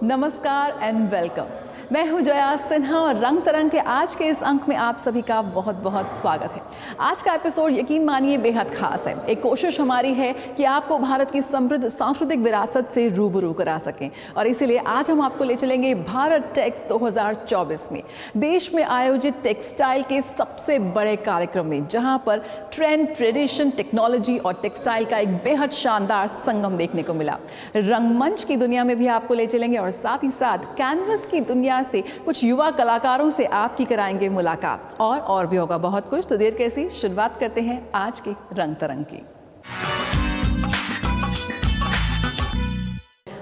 नमस्कार and welcome. मैं हूं जया सिन्हा और रंग तरंग के आज के इस अंक में आप सभी का बहुत बहुत स्वागत है। आज का एपिसोड यकीन मानिए बेहद खास है। एक कोशिश हमारी है कि आपको भारत की समृद्ध सांस्कृतिक विरासत से रूबरू करा सकें और इसीलिए आज हम आपको ले चलेंगे भारत टेक्स 2024 में, देश में आयोजित टेक्सटाइल के सबसे बड़े कार्यक्रम में, जहां पर ट्रेंड, ट्रेडिशन, टेक्नोलॉजी और टेक्सटाइल का एक बेहद शानदार संगम देखने को मिला। रंगमंच की दुनिया में भी आपको ले चलेंगे और साथ ही साथ कैनवस की दुनिया से कुछ युवा कलाकारों से आपकी कराएंगे मुलाकात और भी होगा बहुत कुछ। तो देर कैसी, शुरुआत करते हैं आज के रंग तरंग की।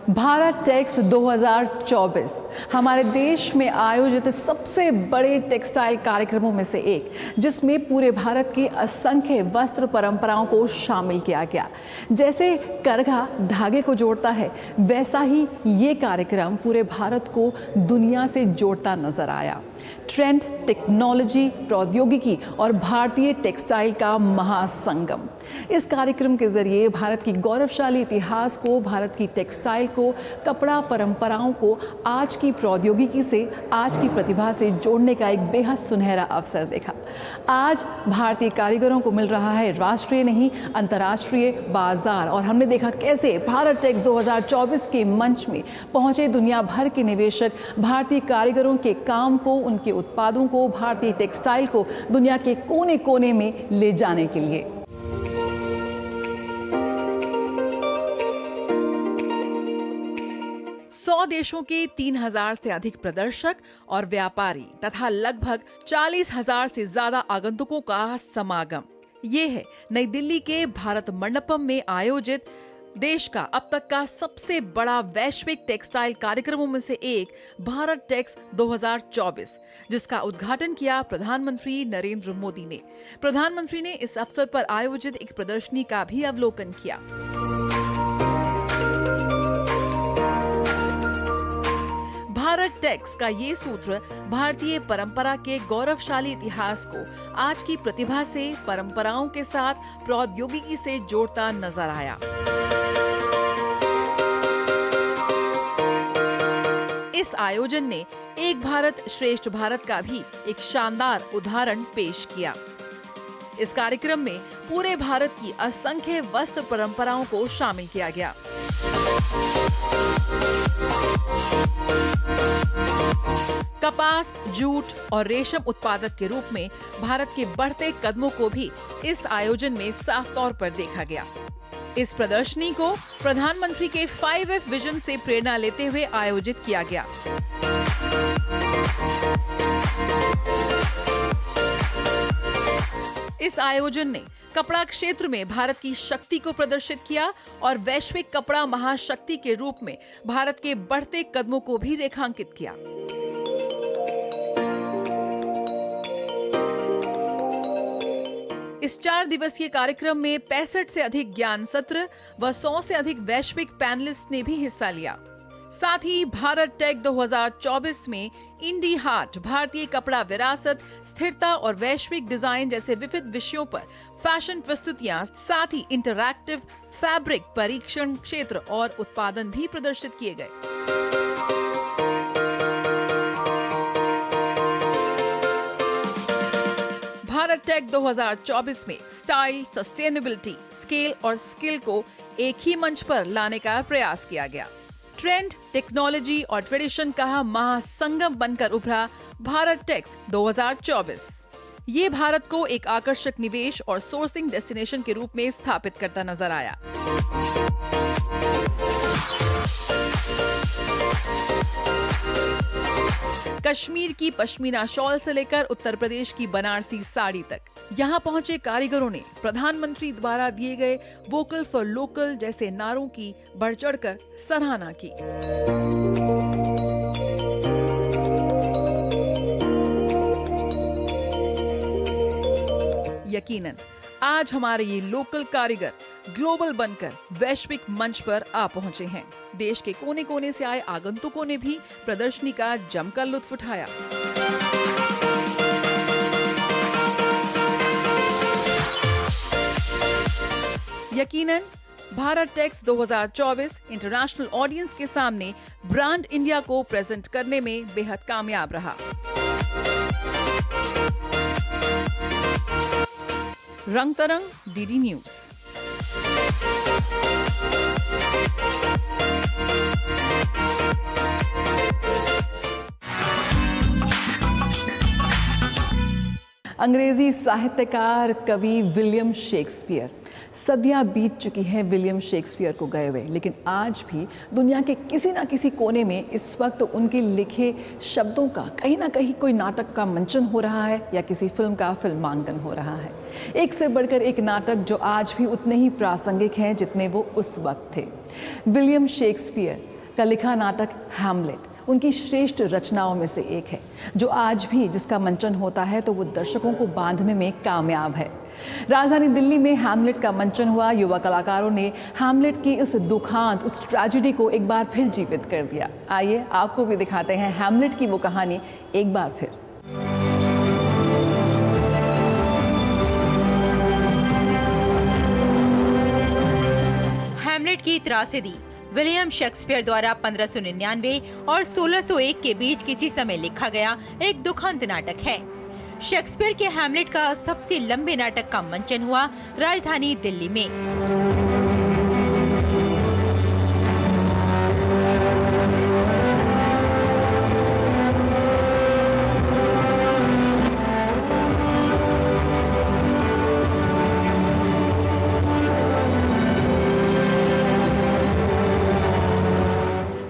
भारत टेक्स 2024 हमारे देश में आयोजित सबसे बड़े टेक्सटाइल कार्यक्रमों में से एक, जिसमें पूरे भारत की असंख्य वस्त्र परंपराओं को शामिल किया गया। जैसे करघा धागे को जोड़ता है, वैसा ही ये कार्यक्रम पूरे भारत को दुनिया से जोड़ता नजर आया। ट्रेंड, टेक्नोलॉजी, प्रौद्योगिकी और भारतीय टेक्सटाइल का महासंगम। इस कार्यक्रम के जरिए भारत की गौरवशाली इतिहास को, भारत की टेक्सटाइल को, कपड़ा परंपराओं को आज की प्रौद्योगिकी से, आज की प्रतिभा से जोड़ने का एक बेहद सुनहरा अवसर देखा। आज भारतीय कारीगरों को मिल रहा है राष्ट्रीय नहीं अंतर्राष्ट्रीय बाजार और हमने देखा कैसे भारत टेक्स 2024 के मंच में पहुंचे दुनिया भर के निवेशक भारतीय कारीगरों के काम को, उनके उत्पादों को, भारतीय टेक्सटाइल को दुनिया के कोने कोने में ले जाने के लिए। देशों के 3000 से अधिक प्रदर्शक और व्यापारी तथा लगभग 40,000 से ज्यादा आगंतुकों का समागम। ये है नई दिल्ली के भारत मंडपम में आयोजित देश का अब तक का सबसे बड़ा वैश्विक टेक्सटाइल कार्यक्रमों में से एक, भारत टेक्स 2024, जिसका उद्घाटन किया प्रधानमंत्री नरेंद्र मोदी ने। प्रधानमंत्री ने इस अवसर पर आयोजित एक प्रदर्शनी का भी अवलोकन किया। भारत टेक्स का ये सूत्र भारतीय परंपरा के गौरवशाली इतिहास को आज की प्रतिभा से, परंपराओं के साथ प्रौद्योगिकी से जोड़ता नजर आया। इस आयोजन ने एक भारत श्रेष्ठ भारत का भी एक शानदार उदाहरण पेश किया। इस कार्यक्रम में पूरे भारत की असंख्य वस्त्र परंपराओं को शामिल किया गया। कपास, जूट और रेशम उत्पादक के रूप में भारत के बढ़ते कदमों को भी इस आयोजन में साफ तौर पर देखा गया। इस प्रदर्शनी को प्रधानमंत्री के 5F विजन से प्रेरणा लेते हुए आयोजित किया गया। इस आयोजन ने कपड़ा क्षेत्र में भारत की शक्ति को प्रदर्शित किया और वैश्विक कपड़ा महाशक्ति के रूप में भारत के बढ़ते कदमों को भी रेखांकित किया। इस 4 दिवसीय कार्यक्रम में 65 से अधिक ज्ञान सत्र व 100 से अधिक वैश्विक पैनलिस्ट ने भी हिस्सा लिया। साथ ही भारत टेक 2024 में इंडी हार्ट, भारतीय कपड़ा विरासत, स्थिरता और वैश्विक डिजाइन जैसे विविध विषयों पर फैशन प्रस्तुतियां, साथ ही इंटरैक्टिव फैब्रिक परीक्षण क्षेत्र और उत्पादन भी प्रदर्शित किए गए। भारत टेक 2024 में स्टाइल, सस्टेनेबिलिटी, स्केल और स्किल को एक ही मंच पर लाने का प्रयास किया गया। ट्रेंड, टेक्नोलॉजी और ट्रेडिशन का महासंगम बनकर उभरा भारत टेक्स 2024। ये भारत को एक आकर्षक निवेश और सोर्सिंग डेस्टिनेशन के रूप में स्थापित करता नजर आया। कश्मीर की पश्मीना शॉल से लेकर उत्तर प्रदेश की बनारसी साड़ी तक, यहाँ पहुंचे कारीगरों ने प्रधानमंत्री द्वारा दिए गए वोकल फॉर लोकल जैसे नारों की बढ़ चढ़कर सराहना की। यकीनन आज हमारे ये लोकल कारीगर ग्लोबल बनकर वैश्विक मंच पर आ पहुंचे हैं। देश के कोने कोने से आए आगंतुकों ने भी प्रदर्शनी का जमकर लुत्फ उठाया। यकीनन भारत टेक्स 2024 इंटरनेशनल ऑडियंस के सामने ब्रांड इंडिया को प्रेजेंट करने में बेहद कामयाब रहा। रंग तरंग, डीडी न्यूज। अंग्रेजी साहित्यकार कवि विलियम शेक्सपियर। सदियां बीत चुकी हैं विलियम शेक्सपियर को गए हुए, लेकिन आज भी दुनिया के किसी न किसी कोने में इस वक्त उनके लिखे शब्दों का कहीं ना कहीं कोई नाटक का मंचन हो रहा है या किसी फिल्म का फिल्मांकन हो रहा है। एक से बढ़कर एक नाटक जो आज भी उतने ही प्रासंगिक हैं जितने वो उस वक्त थे। विलियम शेक्सपियर का लिखा नाटक हैमलेट उनकी श्रेष्ठ रचनाओं में से एक है, जो आज भी जिसका मंचन होता है तो वो दर्शकों को बांधने में कामयाब है। राजधानी दिल्ली में हैमलेट का मंचन हुआ। युवा कलाकारों ने हैमलेट की उस दुखांत, उस ट्रेजेडी को एक बार फिर जीवित कर दिया। आइए आपको भी दिखाते हैं हैमलेट की वो कहानी एक बार फिर। हैमलेट की त्रासदी विलियम शेक्सपियर द्वारा 1599 और 1601 के बीच किसी समय लिखा गया एक दुखंत नाटक है। शेक्सपियर के हैमलेट का सबसे लंबे नाटक का मंचन हुआ राजधानी दिल्ली में।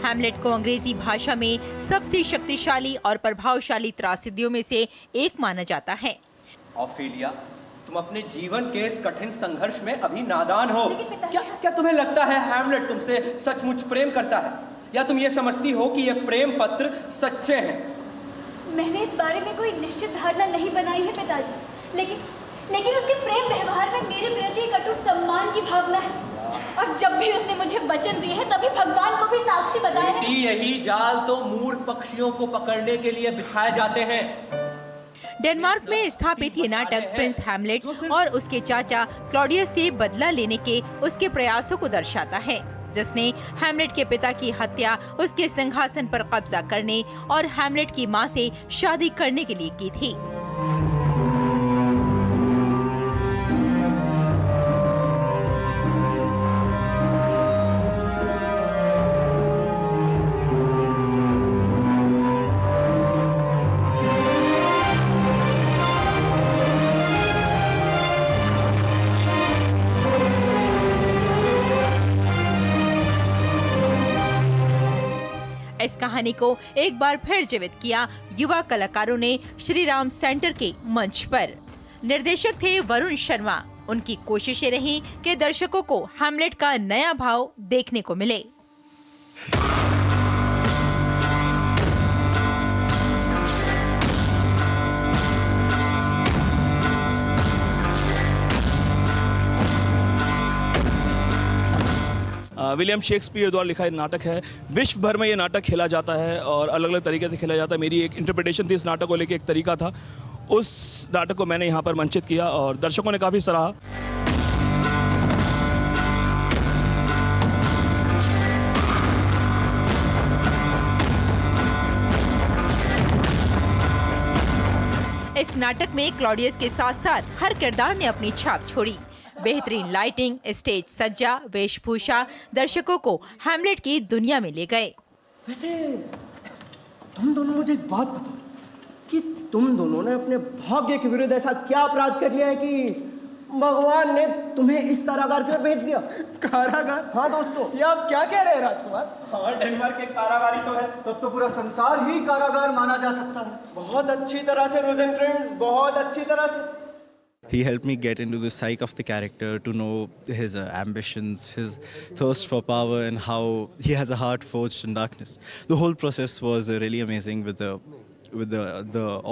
हैमलेट को अंग्रेजी भाषा में सबसे शक्तिशाली और प्रभावशाली त्रासदियों में से एक माना जाता है। ऑफेलिया, तुम अपने जीवन के इस कठिन संघर्ष में अभी नादान हो। क्या तुम्हें लगता है हैमलेट तुमसे सचमुच प्रेम करता है, या तुम ये समझती हो कि ये प्रेम पत्र सच्चे हैं? मैंने इस बारे में कोई निश्चित धारणा नहीं बनाई है पिताजी, लेकिन उसके प्रेम व्यवहार में मेरे प्रति एक अटूट सम्मान की भावना है, और जब भी उसने मुझे वचन दिए हैं तभी भगवान को भी साक्षी बताया है। यही जाल तो मूर्ख पक्षियों को पकड़ने के लिए बिछाए जाते हैं। डेनमार्क में स्थापित ये नाटक प्रिंस हैमलेट और उसके चाचा क्लॉडियस से बदला लेने के उसके प्रयासों को दर्शाता है, जिसने हैमलेट के पिता की हत्या उसके सिंहासन पर कब्जा करने और हैमलेट की मां से शादी करने के लिए की थी। इस कहानी को एक बार फिर जीवित किया युवा कलाकारों ने श्री राम सेंटर के मंच पर। निर्देशक थे वरुण शर्मा। उनकी कोशिशें रहीं कि दर्शकों को हैमलेट का नया भाव देखने को मिले। विलियम शेक्सपियर द्वारा लिखा नाटक है। विश्व भर में ये नाटक खेला जाता है और अलग अलग तरीके से खेला जाता है। मेरी एक इंटरप्रिटेशन थी इस नाटक को लेकर, एक तरीका था। उस नाटक को मैंने यहाँ पर मंचित किया और दर्शकों ने काफ़ी सराहा। इस नाटक में क्लॉडियस के साथ साथ हर किरदार ने अपनी छाप छोड़ी। बेहतरीन लाइटिंग, स्टेज सज्जा, वेशभूषा दर्शकों को हैमलेट की दुनिया में ले गए। वैसे तुम दोनों मुझे एक बात बताओ कि तुम दोनों ने अपने भाग्य के विरुद्ध ऐसा क्या अपराध कर लिया है कि भगवान ने तुम्हें इस कारागार की ओर भेज दिया? कारागार? हाँ दोस्तों, ये आप क्या कह रहे हैं राजकुमार? हाँ, डेनमार्क एक कारागार ही तो है। तब तो पूरा संसार ही कारागार माना जा सकता है। बहुत अच्छी तरह से रोजेनक्रेंट्ज, बहुत अच्छी तरह से। He helped me get into the psyche of the character, to know his ambitions, his thirst for power, and how he has a heart forged in darkness. The whole process was really amazing with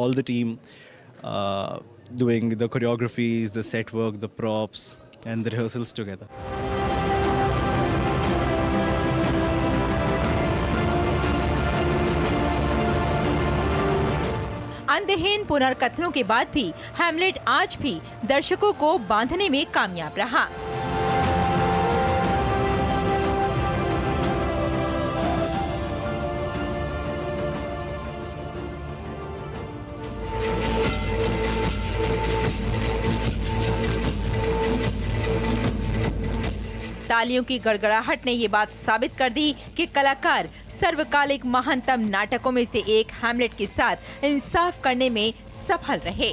all the team doing the choreographies, the set work, the props, and the rehearsals together. अंतहीन पुनर्कथनों के बाद भी Hamlet आज भी दर्शकों को बांधने में कामयाब रहा। तालियों की गड़गड़ाहट ने ये बात साबित कर दी कि कलाकार सर्वकालिक महानतम नाटकों में से एक हैमलेट के साथ इंसाफ करने में सफल रहे।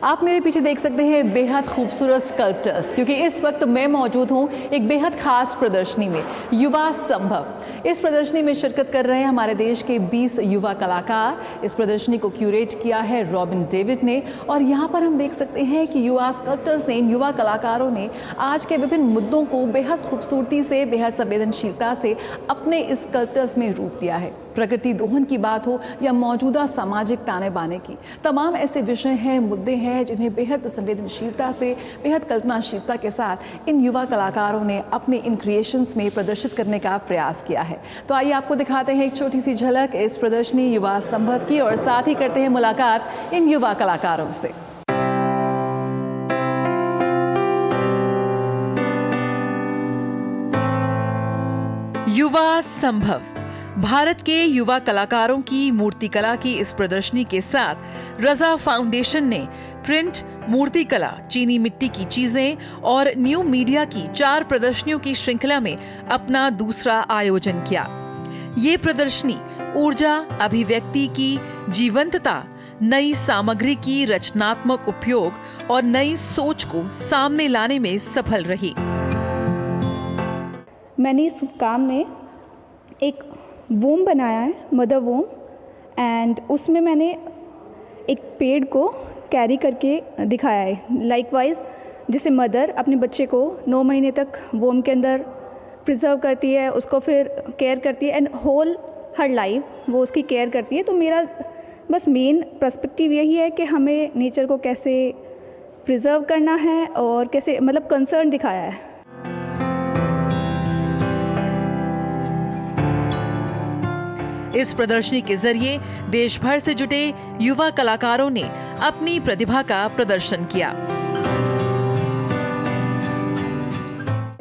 आप मेरे पीछे देख सकते हैं बेहद खूबसूरत स्कल्पचर्स, क्योंकि इस वक्त मैं मौजूद हूं एक बेहद खास प्रदर्शनी में, युवा संभव। इस प्रदर्शनी में शिरकत कर रहे हैं हमारे देश के 20 युवा कलाकार। इस प्रदर्शनी को क्यूरेट किया है रॉबिन डेविड ने, और यहाँ पर हम देख सकते हैं कि युवा स्कल्पचर्स ने, इन युवा कलाकारों ने आज के विभिन्न मुद्दों को बेहद खूबसूरती से, बेहद संवेदनशीलता से अपने इस स्कल्पचर्स में रूप दिया है। प्रकृति दोहन की बात हो या मौजूदा सामाजिक ताने बाने की, तमाम ऐसे विषय हैं, मुद्दे हैं जिन्हें बेहद संवेदनशीलता से, बेहद कल्पनाशीलता के साथ इन युवा कलाकारों ने अपने इन क्रिएशंस में प्रदर्शित करने का प्रयास किया है। तो आइए आपको दिखाते हैं एक छोटी सी झलक इस प्रदर्शनी युवा संभव की, और साथ ही करते हैं मुलाकात इन युवा कलाकारों से। युवा संभव भारत के युवा कलाकारों की मूर्तिकला की इस प्रदर्शनी के साथ रजा फाउंडेशन ने प्रिंट, मूर्तिकला, चीनी मिट्टी की चीजें और न्यू मीडिया की 4 प्रदर्शनियों की श्रृंखला में अपना दूसरा आयोजन किया। ये प्रदर्शनी ऊर्जा, अभिव्यक्ति की जीवंतता, नई सामग्री की रचनात्मक उपयोग और नई सोच को सामने लाने में सफल रही। मैंने इस काम में एक वोम बनाया है, मदर वोम, एंड उसमें मैंने एक पेड़ को कैरी करके दिखाया है। लाइकवाइज जैसे मदर अपने बच्चे को 9 महीने तक वोम के अंदर प्रिजर्व करती है, उसको फिर केयर करती है, एंड होल हर लाइफ वो उसकी केयर करती है। तो मेरा बस मेन पर्सपेक्टिव यही है कि हमें नेचर को कैसे प्रिजर्व करना है और कैसे, मतलब कंसर्न दिखाया है। इस प्रदर्शनी के जरिए देश भर से जुटे युवा कलाकारों ने अपनी प्रतिभा का प्रदर्शन किया।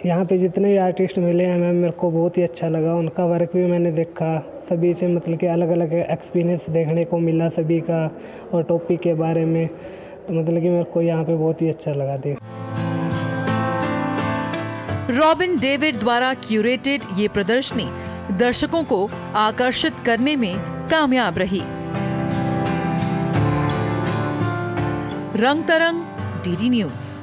यहाँ पे जितने भी आर्टिस्ट मिले हैं मैम, मेरे को बहुत ही अच्छा लगा। उनका वर्क भी मैंने देखा, सभी से मतलब कि अलग अलग एक्सपीरियंस देखने को मिला सभी का, और टॉपिक के बारे में। तो मतलब कि मेरे को यहाँ पे बहुत ही अच्छा लगा देख। रॉबिन डेविड द्वारा क्यूरेटेड ये प्रदर्शनी दर्शकों को आकर्षित करने में कामयाब रही। रंग तरंग, डीडी न्यूज।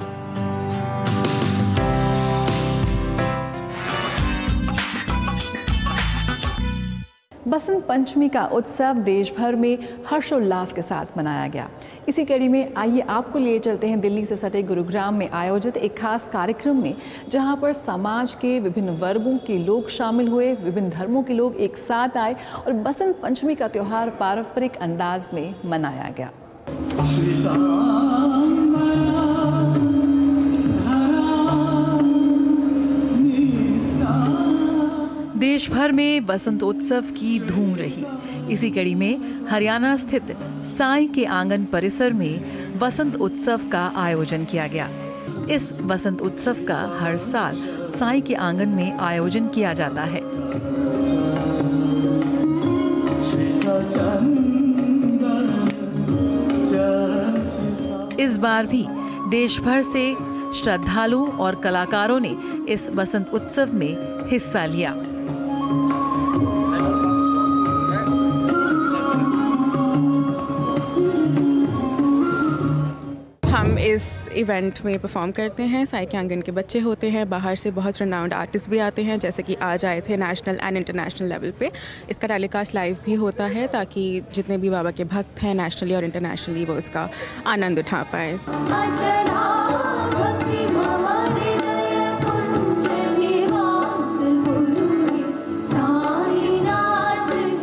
बसंत पंचमी का उत्सव देश भर में हर्षोल्लास के साथ मनाया गया। इसी कड़ी में आइए आपको लिए चलते हैं दिल्ली से सटे गुरुग्राम में आयोजित एक खास कार्यक्रम में, जहां पर समाज के विभिन्न वर्गों के लोग शामिल हुए, विभिन्न धर्मों के लोग एक साथ आए और बसंत पंचमी का त्योहार पारंपरिक अंदाज में मनाया गया। देश भर में बसंत उत्सव की धूम रही। इसी कड़ी में हरियाणा स्थित साईं के आंगन परिसर में बसंत उत्सव का आयोजन किया गया। इस बसंत उत्सव का हर साल साईं के आंगन में आयोजन किया जाता है। इस बार भी देश भर से श्रद्धालुओं और कलाकारों ने इस बसंत उत्सव में हिस्सा लिया। हम इस इवेंट में परफॉर्म करते हैं। साईं के आंगन के बच्चे होते हैं, बाहर से बहुत रेनाउंड आर्टिस्ट भी आते हैं, जैसे कि आज आए थे नेशनल एंड इंटरनेशनल लेवल पे। इसका टेलीकास्ट लाइव भी होता है ताकि जितने भी बाबा के भक्त हैं नेशनली और इंटरनेशनली वो इसका आनंद उठा पाए।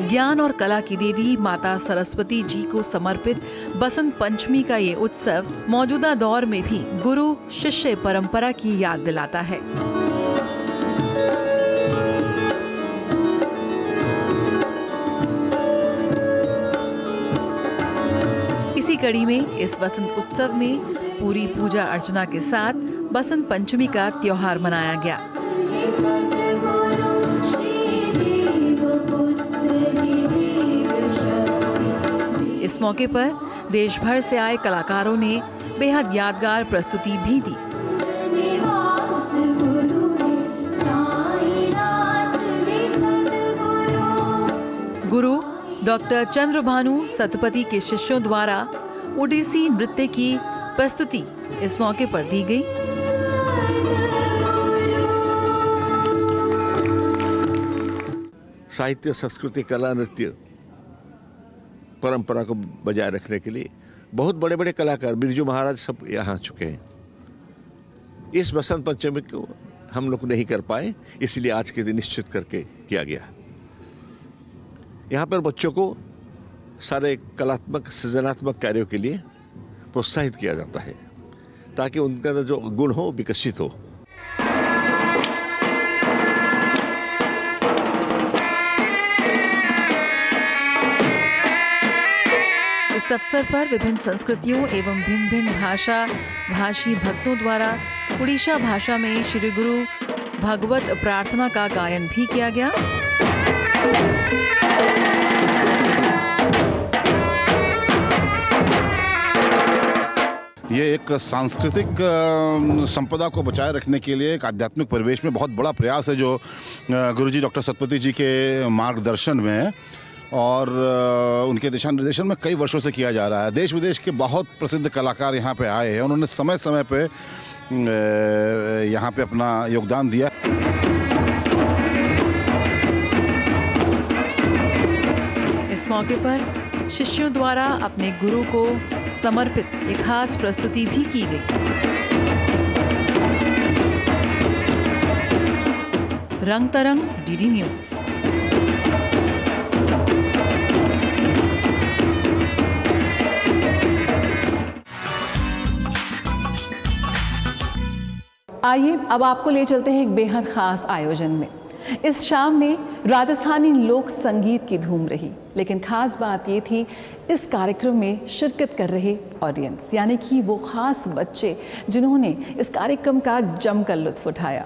ज्ञान और कला की देवी माता सरस्वती जी को समर्पित बसंत पंचमी का ये उत्सव मौजूदा दौर में भी गुरु शिष्य परंपरा की याद दिलाता है। इसी कड़ी में इस बसंत उत्सव में पूरी पूजा अर्चना के साथ बसंत पंचमी का त्योहार मनाया गया। इस मौके पर देश भर से आए कलाकारों ने बेहद यादगार प्रस्तुति भी दी। गुरु डॉक्टर चंद्रभानु सतपथी के शिष्यों द्वारा ओडिसी नृत्य की प्रस्तुति इस मौके पर दी गई। साहित्य, संस्कृति, कला, नृत्य परंपरा को बजाय रखने के लिए बहुत बड़े बड़े कलाकार, बिरजू महाराज सब यहाँ चुके हैं। इस बसंत पंचमी को हम लोग नहीं कर पाए, इसलिए आज के दिन निश्चित करके किया गया। यहाँ पर बच्चों को सारे कलात्मक सृजनात्मक कार्यों के लिए प्रोत्साहित किया जाता है ताकि उनका जो गुण हो विकसित हो। इस अवसर पर विभिन्न संस्कृतियों एवं भिन्न भिन्न भाषा भाषी भक्तों द्वारा उड़ीसा भाषा में श्री गुरु भगवत प्रार्थना का गायन भी किया गया। ये एक सांस्कृतिक संपदा को बचाए रखने के लिए एक आध्यात्मिक परिवेश में बहुत बड़ा प्रयास है जो गुरुजी डॉक्टर सतपथी जी के मार्गदर्शन में और उनके दिशा निर्देशन में कई वर्षों से किया जा रहा है। देश विदेश के बहुत प्रसिद्ध कलाकार यहाँ पे आए हैं, उन्होंने समय समय पे यहाँ पे अपना योगदान दिया। इस मौके पर शिष्यों द्वारा अपने गुरु को समर्पित एक खास प्रस्तुति भी की गई। रंग तरंग, डीडी न्यूज़। आइए अब आपको ले चलते हैं एक बेहद खास आयोजन में। इस शाम में राजस्थानी लोक संगीत की धूम रही, लेकिन खास बात ये थी इस कार्यक्रम में शिरकत कर रहे ऑडियंस, यानी कि वो खास बच्चे जिन्होंने इस कार्यक्रम का जमकर लुत्फ उठाया।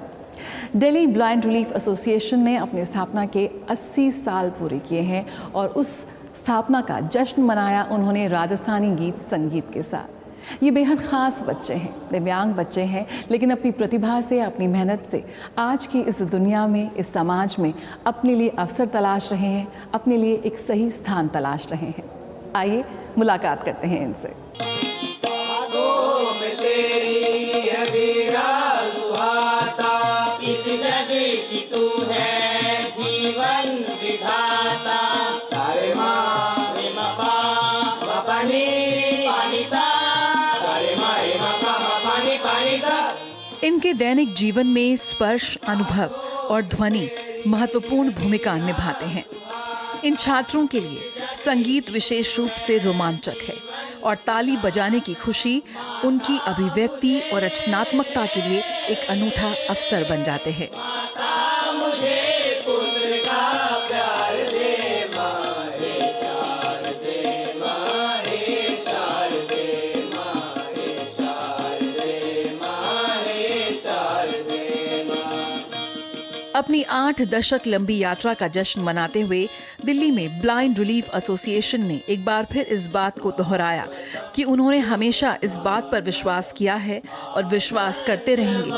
दिल्ली ब्लाइंड रिलीफ एसोसिएशन ने अपनी स्थापना के 80 साल पूरे किए हैं और उस स्थापना का जश्न मनाया उन्होंने राजस्थानी गीत संगीत के साथ। ये बेहद ख़ास बच्चे हैं, दिव्यांग बच्चे हैं, लेकिन अपनी प्रतिभा से, अपनी मेहनत से आज की इस दुनिया में, इस समाज में अपने लिए अवसर तलाश रहे हैं, अपने लिए एक सही स्थान तलाश रहे हैं। आइए मुलाकात करते हैं इनसे। इनके दैनिक जीवन में स्पर्श, अनुभव और ध्वनि महत्वपूर्ण भूमिका निभाते हैं। इन छात्रों के लिए संगीत विशेष रूप से रोमांचक है और ताली बजाने की खुशी उनकी अभिव्यक्ति और रचनात्मकता के लिए एक अनूठा अवसर बन जाते हैं। अपनी 8 दशक लंबी यात्रा का जश्न मनाते हुए दिल्ली में ब्लाइंड रिलीफ एसोसिएशन ने एक बार फिर इस बात को दोहराया कि उन्होंने हमेशा इस बात पर विश्वास किया है और विश्वास करते रहेंगे।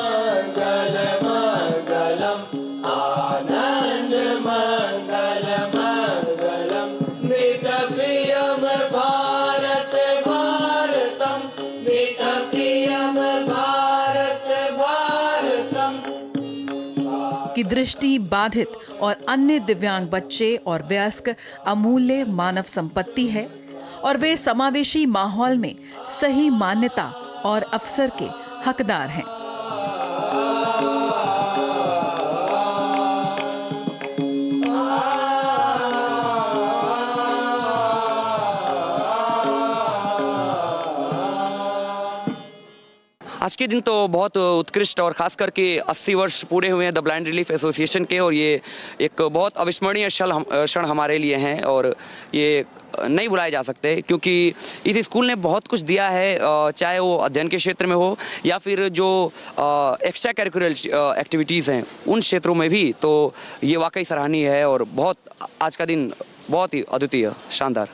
की दृष्टि बाधित और अन्य दिव्यांग बच्चे और वयस्क अमूल्य मानव संपत्ति है और वे समावेशी माहौल में सही मान्यता और अवसर के हकदार हैं। आज के दिन तो बहुत उत्कृष्ट और ख़ास करके 80 वर्ष पूरे हुए हैं द ब्लाइंड रिलीफ एसोसिएशन के, और ये एक बहुत अविस्मरणीय क्षण हमारे लिए हैं और ये नहीं भुलाए जा सकते, क्योंकि इस स्कूल ने बहुत कुछ दिया है, चाहे वो अध्ययन के क्षेत्र में हो या फिर जो एक्स्ट्रा करिकुलर एक्टिविटीज़ हैं उन क्षेत्रों में भी। तो ये वाकई सराहनीय है और बहुत आज का दिन बहुत ही अद्वितीय, शानदार।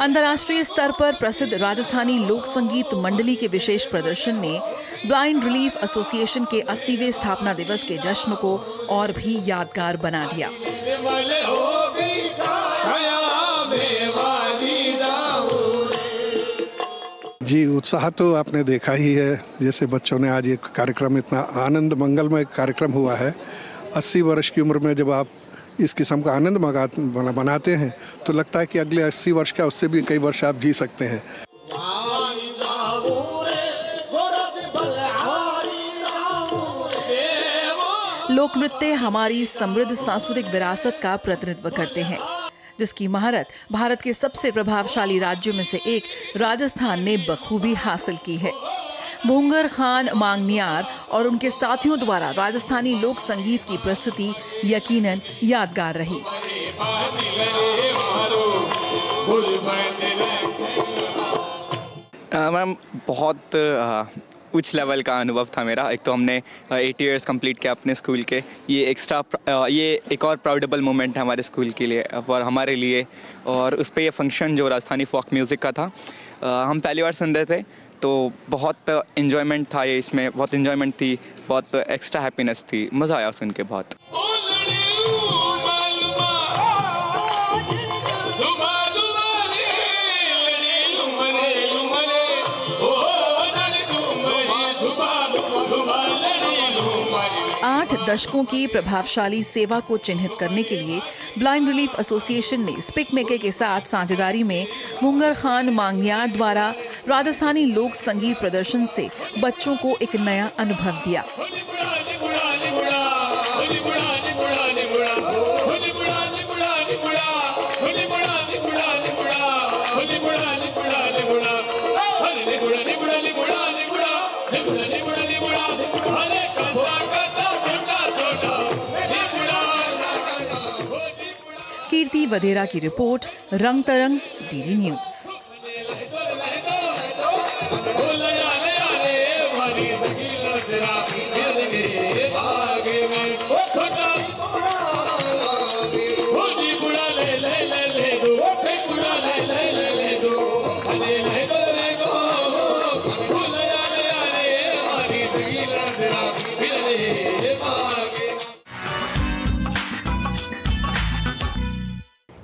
अंतर्राष्ट्रीय स्तर पर प्रसिद्ध राजस्थानी लोक संगीत मंडली के विशेष प्रदर्शन ने ब्लाइंड रिलीफ एसोसिएशन के 80वें स्थापना दिवस के जश्न को और भी यादगार बना दिया। जी, उत्साह तो आपने देखा ही है, जैसे बच्चों ने आज ये कार्यक्रम, इतना आनंद मंगलमय कार्यक्रम हुआ है। 80 वर्ष की उम्र में जब आप इस किस्म का आनंद बनाते हैं तो लगता है कि अगले 80 वर्ष का उससे भी कई वर्ष आप जी सकते हैं। लोक नृत्य हमारी समृद्ध सांस्कृतिक विरासत का प्रतिनिधित्व करते हैं, जिसकी महारत भारत के सबसे प्रभावशाली राज्यों में से एक राजस्थान ने बखूबी हासिल की है। भूंगर खान मांगनियार और उनके साथियों द्वारा राजस्थानी लोक संगीत की प्रस्तुति यकीनन यादगार रही। मैम, बहुत उच्च लेवल का अनुभव था मेरा। एक तो हमने 8 इयर्स कंप्लीट किया अपने स्कूल के, ये एक और प्राउडेबल मोमेंट है हमारे स्कूल के लिए और हमारे लिए। और उस पर ये फंक्शन जो राजस्थानी फोक म्यूज़िक का था, हम पहली बार सुन रहे थे, तो बहुत इन्जॉयमेंट था ये, इसमें बहुत इन्जॉयमेंट थी, बहुत एक्स्ट्रा हैप्पीनेस थी, मज़ा आया सुन के बहुत। दशकों की प्रभावशाली सेवा को चिन्हित करने के लिए ब्लाइंड रिलीफ एसोसिएशन ने स्पिक मेके के साथ साझेदारी में भूंगर खान मांगनियार द्वारा राजस्थानी लोक संगीत प्रदर्शन से बच्चों को एक नया अनुभव दिया। कीर्ति वधेरा की रिपोर्ट, रंग तरंग, डीडी न्यूज।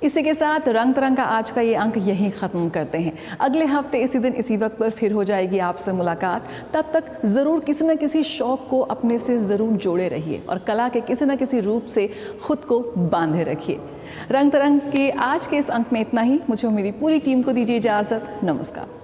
इसी के साथ रंग तरंग का आज का ये अंक यहीं ख़त्म करते हैं। अगले हफ्ते इसी दिन इसी वक्त पर फिर हो जाएगी आपसे मुलाकात। तब तक ज़रूर किसी न किसी शौक़ को अपने से ज़रूर जोड़े रहिए और कला के किसी न किसी रूप से खुद को बांधे रखिए। रंग तरंग के आज के इस अंक में इतना ही। मुझे और मेरी पूरी टीम को दीजिए इजाज़त। नमस्कार।